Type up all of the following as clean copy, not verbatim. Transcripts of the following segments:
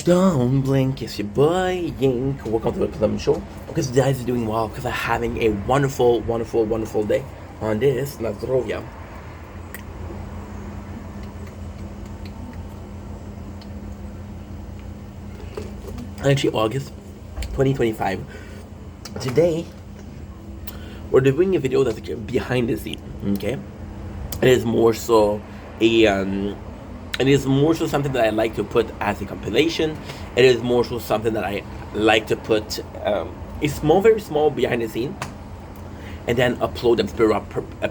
Don't blink, it's your boy Yink. Welcome to the Plum Show. Because you guys are doing well, because I'm having a wonderful, wonderful, wonderful day on this Nazdrovia. Actually, August 2025. Today, we're doing a video that's behind the scene, okay? It is more so a it is more so something that I like to put as a compilation. It is more so something that I like to put a small, very small behind the scene, and then upload them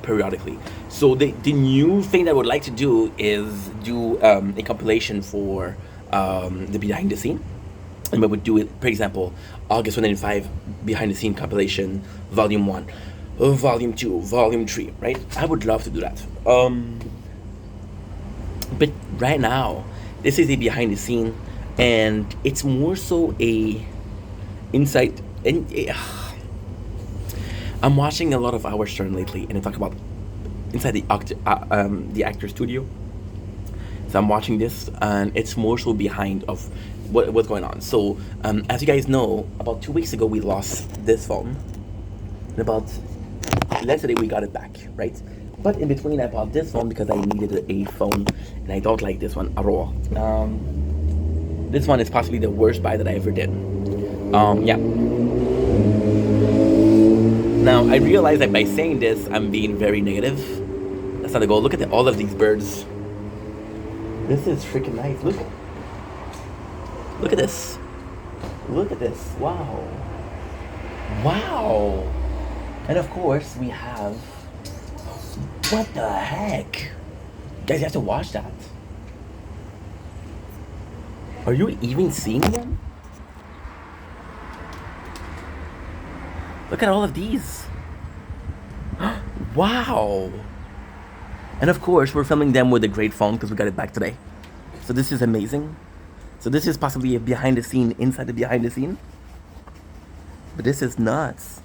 periodically. So the new thing that I would like to do is do a compilation for the behind the scene. And we would do it, for example, August 195 behind the scene compilation, volume 1, volume 2, volume 3, right? I would love to do that. But right now, this is a behind the scene, and it's more so a insight. And I'm watching a lot of Howard Stern lately, and they talk about inside the actor studio. So I'm watching this, and it's more so behind of what's going on. So as you guys know, about 2 weeks ago we lost this phone, and about yesterday we got it back, right? But in between, I bought this phone because I needed a phone, and I don't like this one at all. This one is possibly the worst buy that I ever did. Yeah. Now I realize that by saying this, I'm being very negative. That's not the goal. Look at all of these birds. This is freaking nice. Look at this. Look at this. Wow. Wow. And of course, we have. What the heck? Guys, you have to watch that. Are you even seeing them? Look at all of these. Wow. And of course, we're filming them with a great phone because we got it back today. So this is amazing. So this is possibly a behind the scene inside the behind the scene. But this is nuts.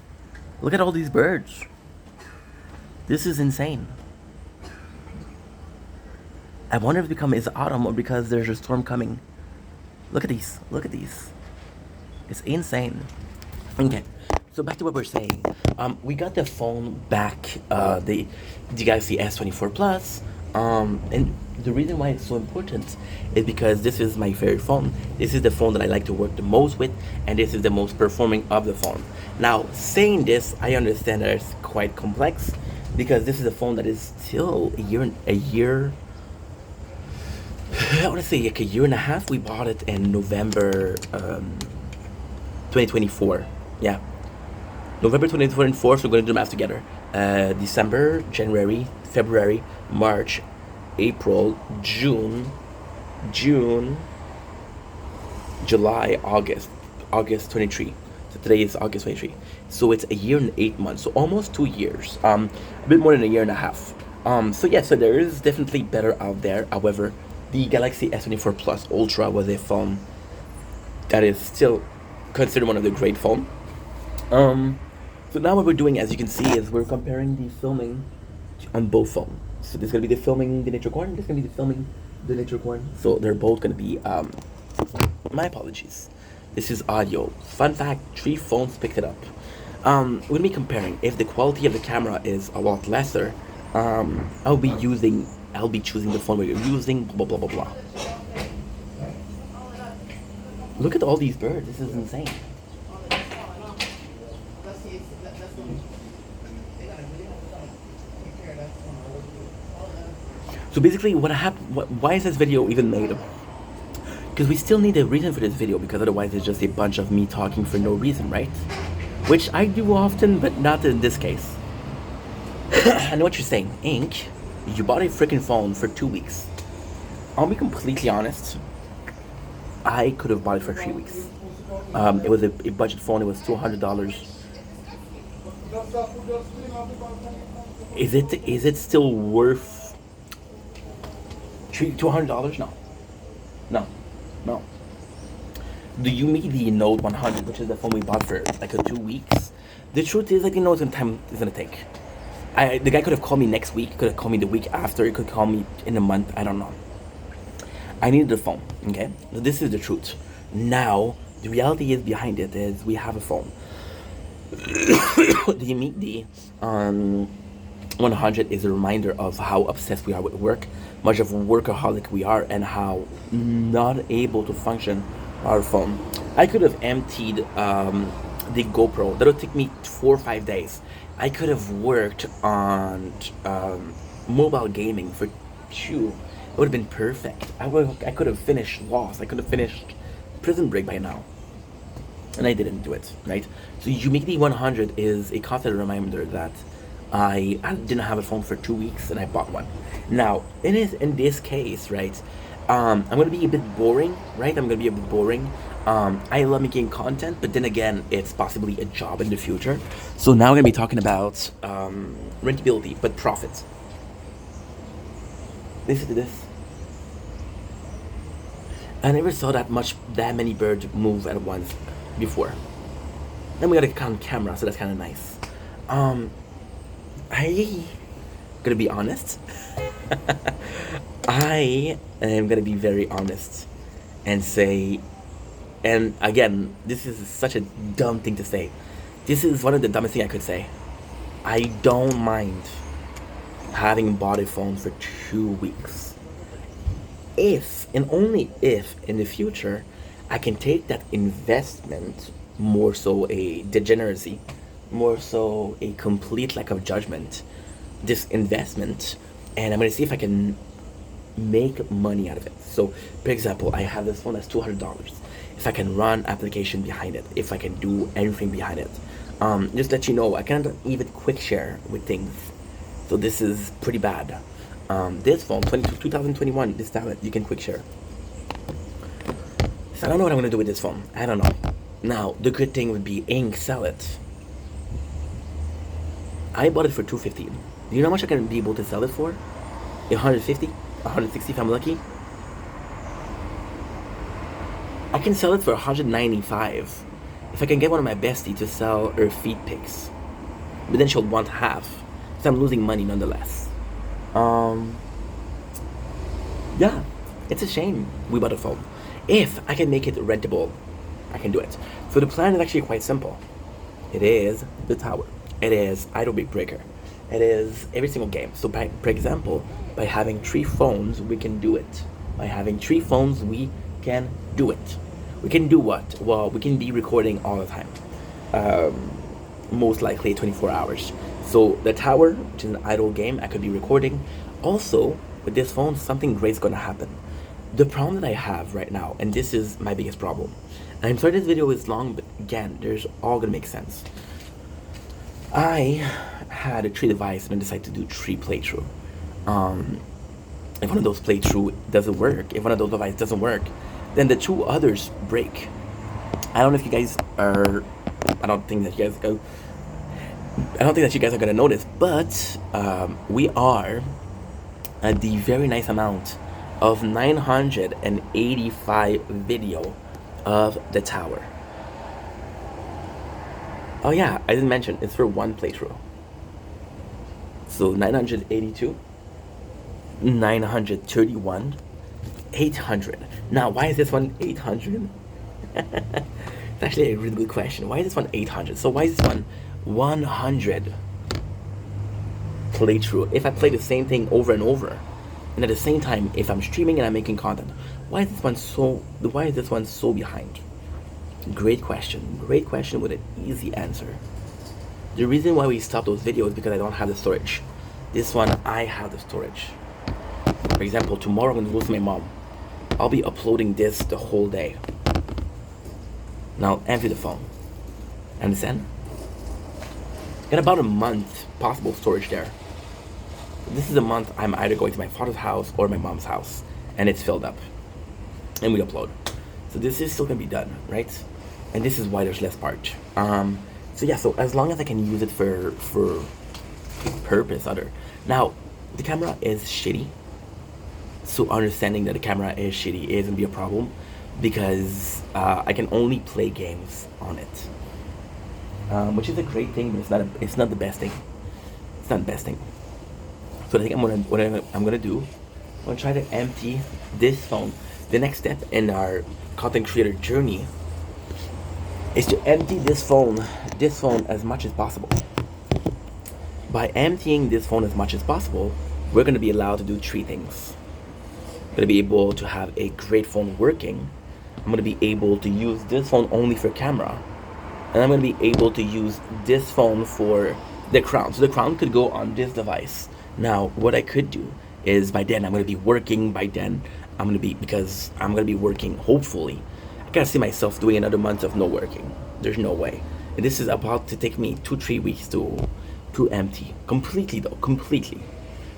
Look at all these birds. This is insane. I wonder if it's autumn or because there's a storm coming. Look at these. Look at these. It's insane. Okay. So back to what we're saying. We got the phone back, the Galaxy S24 Plus. And the reason why it's so important is because this is my favorite phone. This is the phone that I like to work the most with, and this is the most performing of the phone. Now, saying this, I understand that it's quite complex because this is a phone that is still a year. I want to say like a year and a half. We bought it in November 2024. Yeah. November 2024, so we're going to do math together. December, January, February, March, April, June, July, August 23. So today is August 23. So it's a year and 8 months, so almost 2 years. A bit more than a year and a half. So yeah, so there is definitely better out there. However, the Galaxy S24 Plus Ultra was a phone that is still considered one of the great phones. So now what we're doing, as you can see, is we're comparing the filming on both phones. So this is gonna be the filming the Nature Corn. This is gonna be the filming the Nature Corn. So they're both gonna be. My apologies. This is audio. Fun fact: 3 phones picked it up. We're gonna be comparing. If the quality of the camera is a lot lesser, I'll be choosing the phone we're using. Blah blah blah blah blah. Look at all these birds. This is insane. So basically, why is this video even made? Because we still need a reason for this video, because otherwise it's just a bunch of me talking for no reason, right? Which I do often, but not in this case. I know what you're saying. Ink, you bought a freaking phone for 2 weeks. I'll be completely honest. I could have bought it for 3 weeks. It was a budget phone. It was $200. Is it still worth $200? No. Do you mean the Note 100, which is the phone we bought for like 2 weeks? The truth is, I didn't know what time it's gonna take. The guy could have called me next week, could have called me the week after, he could call me in a month, I don't know. I needed a phone. Okay, so this is the truth. Now the reality is behind it is we have a phone. The Unique D 100 is a reminder of how obsessed we are with work, much of a workaholic we are, and how not able to function our phone. I could have emptied the GoPro. That'll take me 4 or 5 days. I could have worked on mobile gaming for two. It would have been perfect. I could have finished Lost. I could have finished Prison Break by now, and I didn't do it, right? So Uniquely 100 is a constant reminder that I didn't have a phone for 2 weeks and I bought one. Now, in this case, right, I'm gonna be a bit boring, right? I'm gonna be a bit boring. I love making content, but then again, it's possibly a job in the future. So now we're gonna be talking about rentability, but profits. Listen to this. I never saw that many birds move at once before. Then we got it on camera, so that's kind of nice. I gonna be honest. I am gonna be very honest and say, and again, this is such a dumb thing to say. This is one of the dumbest things I could say. I don't mind having bought a phone for 2 weeks. If and only if in the future I can take that investment, more so a degeneracy, more so a complete lack of judgment, this investment, and I'm gonna see if I can make money out of it. So, for example, I have this phone that's $200. If I can run application behind it, if I can do anything behind it, just let you know, I cannot even quick share with things. So this is pretty bad. This phone, 2021, this tablet, you can quick share. So I don't know what I'm gonna do with this phone. I don't know. Now, the good thing would be ink, sell it. I bought it for $250. Do you know how much I can be able to sell it for? 150, 160 if I'm lucky. I can sell it for 195 if I can get one of my besties to sell her feet pics. But then she'll want half, so I'm losing money nonetheless. Yeah, it's a shame we bought a phone. If I can make it rentable, I can do it. So the plan is actually quite simple. It is the tower. It is Idle Big Breaker. It is every single game. So for example, by having 3 phones, we can do it. By having 3 phones, we can do it. We can do what? Well, we can be recording all the time. Most likely 24 hours. So the tower, which is an idle game, I could be recording. Also, with this phone, something great's gonna happen. The problem that I have right now, and this is my biggest problem, and I'm sorry this video is long, but again, there's all gonna make sense. I had a 3 device and I decided to do 3 playthrough. If one of those playthrough doesn't work, if one of those devices doesn't work, then the 2 others break. I don't know if you guys are, I don't think that you guys are gonna notice, but we are at the very nice amount of 985 video of the tower. Oh yeah, I didn't mention, it's for 1 playthrough. So 982, 931, 800. Now, why is this one 800? It's actually a really good question. Why is this one 800? So why is this one 100 playthrough? If I play the same thing over and over, and at the same time, if I'm streaming and I'm making content, why is this one so behind? Great question with an easy answer. The reason why we stop those videos is because I don't have the storage. This one, I have the storage. For example, tomorrow I'm going to go to my mom. I'll be uploading this the whole day. Now, empty the phone. Understand? Got about a month possible storage there. This is a month I'm either going to my father's house or my mom's house, and it's filled up. And we upload. So this is still going to be done, right? And this is why there's less part. So yeah, so as long as I can use it for purpose other. Now, the camera is shitty. So understanding that the camera is shitty isn't be a problem, because I can only play games on it, which is a great thing, but it's not the best thing. It's not the best thing. So I think what I'm gonna do, I'm gonna try to empty this phone. the next step in our content creator journey is to empty this phone as much as possible. By emptying this phone as much as possible, we're going to be allowed to do three things. I'm going to be able to have a great phone working. I'm going to be able to use this phone only for camera. And I'm going to be able to use this phone for the crown. So the crown could go on this device. Now, what I could do is by then I'm going to be working. By then, because I'm going to be working, hopefully. I can't see myself doing another month of no working. There's no way. And this is about to take me 2-3 weeks to empty. Completely,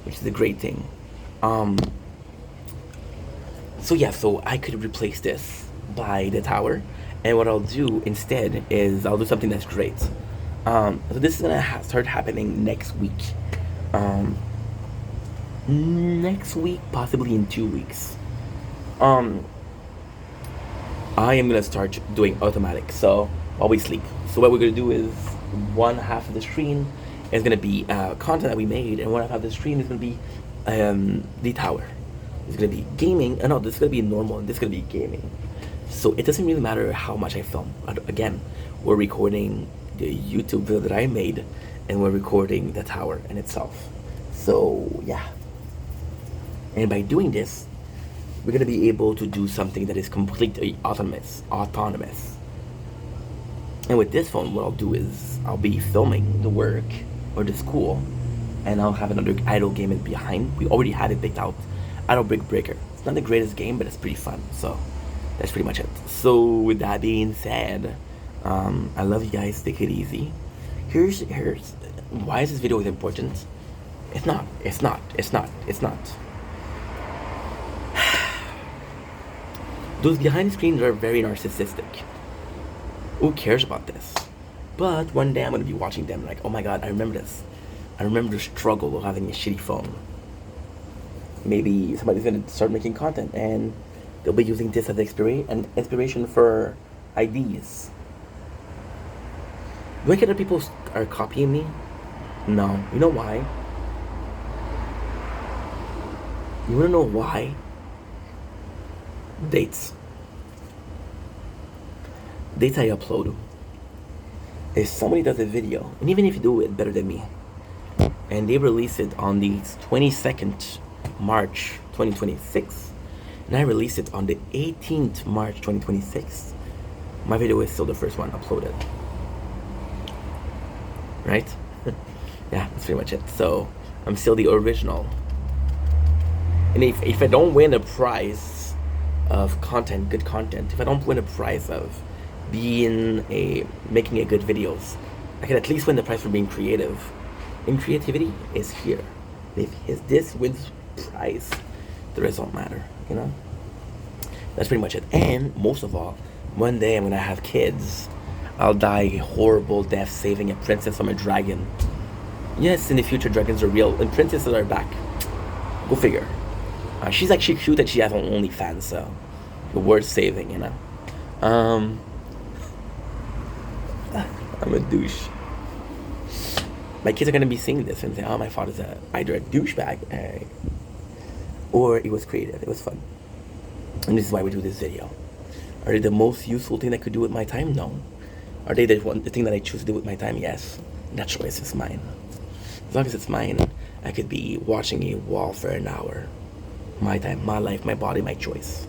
which is a great thing. So I could replace this by the tower, and what I'll do instead is I'll do something that's great. So this is gonna start happening next week. Next week, possibly in 2 weeks. I am gonna start doing automatic. So while we sleep. So what we're gonna do is one half of the stream is gonna be content that we made, and one half of the stream is gonna be the tower. It's gonna be gaming. No, this is gonna be normal, and this is gonna be gaming. So it doesn't really matter how much I film. Again, we're recording the YouTube video that I made, and we're recording the tower in itself. So yeah. And by doing this, we're gonna be able to do something that is completely autonomous. And with this phone, what I'll do is I'll be filming the work or the school, and I'll have another idle game in behind. We already had it picked out. Idle Brick Breaker. It's not the greatest game, but it's pretty fun. So that's pretty much it. So with that being said, I love you guys. Take it easy. Here's why is this video important? It's not. Those behind the screens are very narcissistic. Who cares about this? But one day I'm gonna be watching them like, oh my god, I remember this. I remember the struggle of having a shitty phone. Maybe somebody's gonna start making content and they'll be using this as inspiration for ideas. Do I get that people are copying me? No. You know why? You wanna know why? Dates I upload. If somebody does a video, and even if you do it better than me, and they release it on the 22nd March 2026, and I release it on the 18th March 2026, my video is still the first one uploaded. Right? Yeah, that's pretty much it. So I'm still the original. And if I don't win a prize of content, good content, if I don't win a prize of making a good videos, I can at least win the prize for being creative. And creativity is here. If this wins prize, the rest don't matter, you know? That's pretty much it. And most of all, one day I'm gonna have kids. I'll die a horrible death saving a princess from a dragon. Yes, in the future dragons are real and princesses are back. Go figure. She's actually cute that she has an OnlyFans, so the worth saving, you know. I'm a douche. My kids are gonna be seeing this and say, "Oh, my father's either a douchebag, or it was creative. It was fun." And this is why we do this video. Are they the most useful thing I could do with my time? No. Are they the thing that I choose to do with my time? Yes. That choice is mine. As long as it's mine, I could be watching a wall for an hour. My time, my life, my body, my choice.